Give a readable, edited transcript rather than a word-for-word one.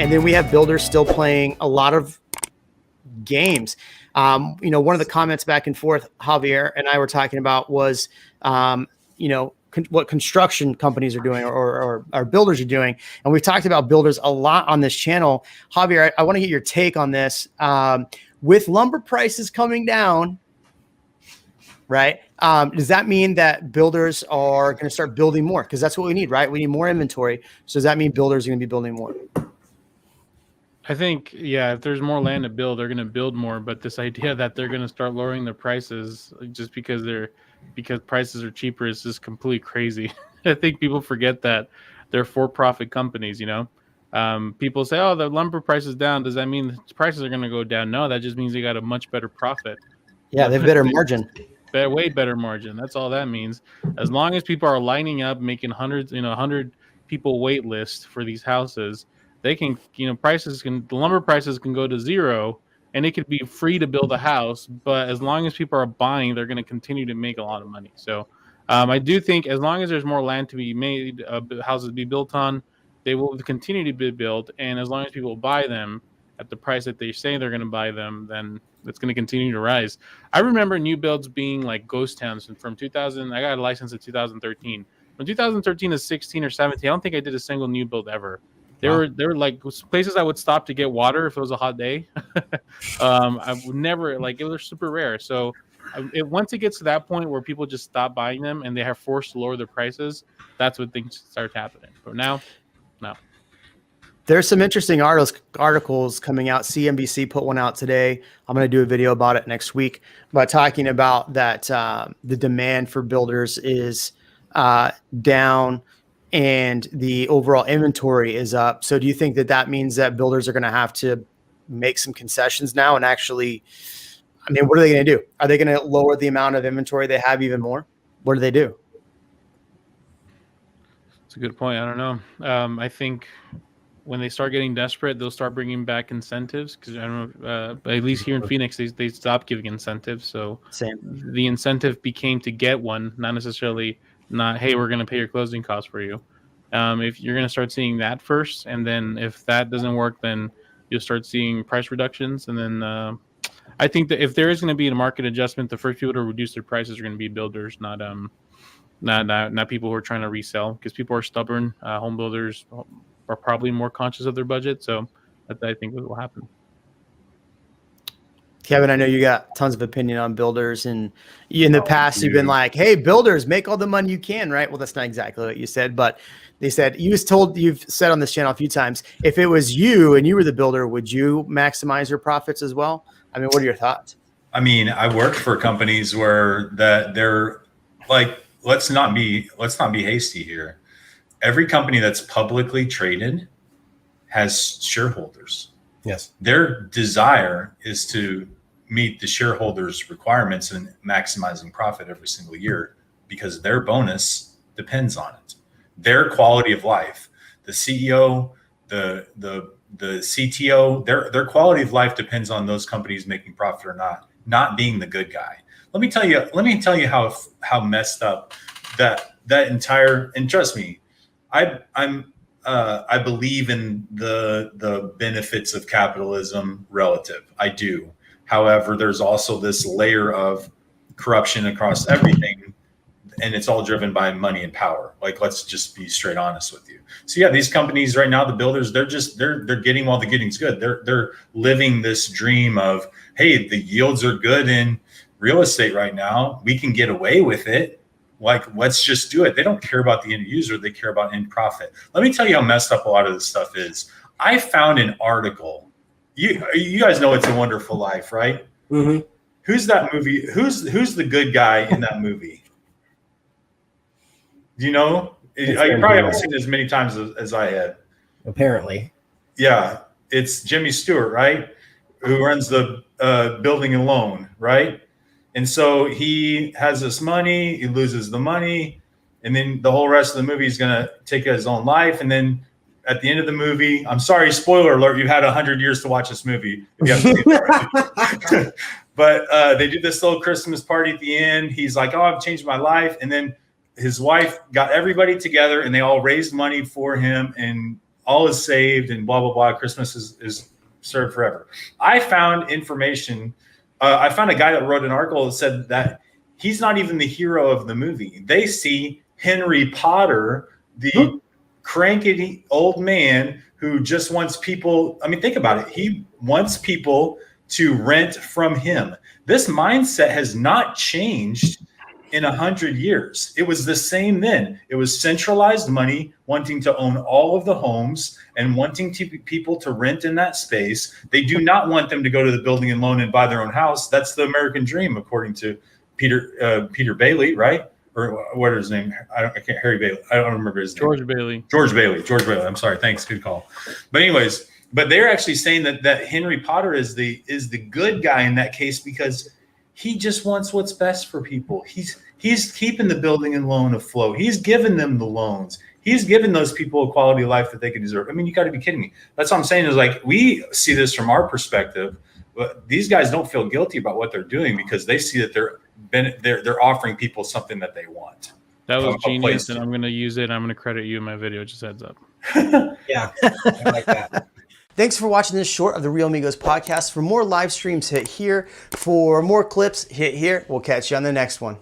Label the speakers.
Speaker 1: And then we have builders still playing a lot of games. One of the comments back and forth Javier and I were talking about was, what construction companies are doing or builders are doing. And we've talked about builders a lot on this channel. Javier, I want to get your take on this. With lumber prices coming down, right? Does that mean that builders are going to start building more? Because that's what we need, right? We need more inventory. So does that mean builders are going to be building more?
Speaker 2: I think, if there's more land to build, they're going to build more. But this idea that they're going to start lowering their prices just because prices are cheaper is just completely crazy. I think people forget that they're for-profit companies. People say, "Oh, the lumber price is down. Does that mean the prices are going to go down?" No, that just means they got a much better profit.
Speaker 1: Yeah, they have better margin.
Speaker 2: Way better margin. That's all that means. As long as people are lining up, making 100 people wait list for these houses, they can, the lumber prices can go to zero and it could be free to build a house. But as long as people are buying, they're going to continue to make a lot of money. So I do think as long as there's more land to be made, houses to be built on, they will continue to be built. And as long as people buy them at the price that they say they're going to buy them, then it's going to continue to rise. I remember new builds being like ghost towns from 2000. I got a license in 2013. From 2013 to 16 or 17, I don't think I did a single new build ever. They were like places I would stop to get water if it was a hot day. I would never it was super rare. So once it gets to that point where people just stop buying them and they are forced to lower their prices, that's when things start happening. But now, no.
Speaker 1: There's some interesting articles coming out. CNBC put one out today. I'm going to do a video about it next week, but talking about that the demand for builders is down and the overall inventory is up. So do you think that means that builders are going to have to make some concessions now and actually, what are they going to do? Are they going to lower the amount of inventory they have even more? What do they do?
Speaker 2: It's a good point. I don't know. I think when they start getting desperate, they'll start bringing back incentives because I don't know. At least here in Phoenix, they stopped giving incentives. So the incentive became to get one, not necessarily hey, we're going to pay your closing costs for you. If you're going to start seeing that first, and then if that doesn't work, then you'll start seeing price reductions. And then I think that if there is going to be a market adjustment, the first people to reduce their prices are going to be builders, not people who are trying to resell, because people are stubborn. Home builders are probably more conscious of their budget. So I think what will happen.
Speaker 1: Kevin, I know you got tons of opinion on builders, and in the past you've been like, "Hey, builders, make all the money you can," right? Well, that's not exactly what you said, but you've said on this channel a few times, if it was you and you were the builder, would you maximize your profits as well? What are your thoughts?
Speaker 3: I worked for companies where they're like, let's not be hasty here. Every company that's publicly traded has shareholders.
Speaker 4: Yes. Their
Speaker 3: desire is to meet the shareholders' requirements and maximizing profit every single year because their bonus depends on it. Their quality of life, the CEO, the CTO, their quality of life depends on those companies making profit or not being the good guy. Let me tell you how messed up that entire, and trust me, I believe in the benefits of capitalism relative. I do. However, there's also this layer of corruption across everything, and it's all driven by money and power. Let's just be straight honest with you. So these companies right now, the builders, they're getting while the getting's good. They're living this dream of, hey, the yields are good in real estate right now. We can get away with it. Let's just do it. They don't care about the end user. They care about end profit. Let me tell you how messed up a lot of this stuff is. I found an article. You guys know It's a Wonderful Life, right?
Speaker 4: Mm-hmm.
Speaker 3: Who's that movie? Who's the good guy in that movie? Do you know? You probably haven't seen it as many times as I had.
Speaker 4: Apparently.
Speaker 3: Yeah. It's Jimmy Stewart, right? Who runs the building and loan, right? And so he has this money, he loses the money, and then the whole rest of the movie is going to take his own life. And then at the end of the movie, I'm sorry, spoiler alert, you've had 100 years to watch this movie. If you haven't seen it. But they do this little Christmas party at the end. He's like, oh, I've changed my life. And then his wife got everybody together and they all raised money for him. And all is saved and blah, blah, blah. Christmas is served forever. I found information. I found a guy that wrote an article that said that he's not even the hero of the movie. They see Henry Potter, the cranky old man who just wants people. I mean, think about it. He wants people to rent from him. This mindset has not changed in 100 years. It was the same then. It was centralized money, wanting to own all of the homes and wanting people to rent in that space. They do not want them to go to the building and loan and buy their own house. That's the American dream, according to Peter Bailey, right? Or what is his name? I can't. Harry Bailey. I don't remember his name.
Speaker 2: George Bailey.
Speaker 3: George Bailey. I'm sorry. Thanks. Good call. But anyways, they're actually saying that Henry Potter is the good guy in that case because he just wants what's best for people. He's keeping the building and loan afloat. He's giving them the loans. He's giving those people a quality of life that they can deserve. I mean, you got to be kidding me. That's what I'm saying is like, we see this from our perspective, but these guys don't feel guilty about what they're doing because they see that they're offering people something that they want.
Speaker 2: That was genius, and I'm going to use it. I'm going to credit you in my video. Just heads up.
Speaker 4: Yeah, I like that.
Speaker 1: Thanks for watching this short of the REALMigos podcast. For more live streams, hit here. For more clips, hit here. We'll catch you on the next one.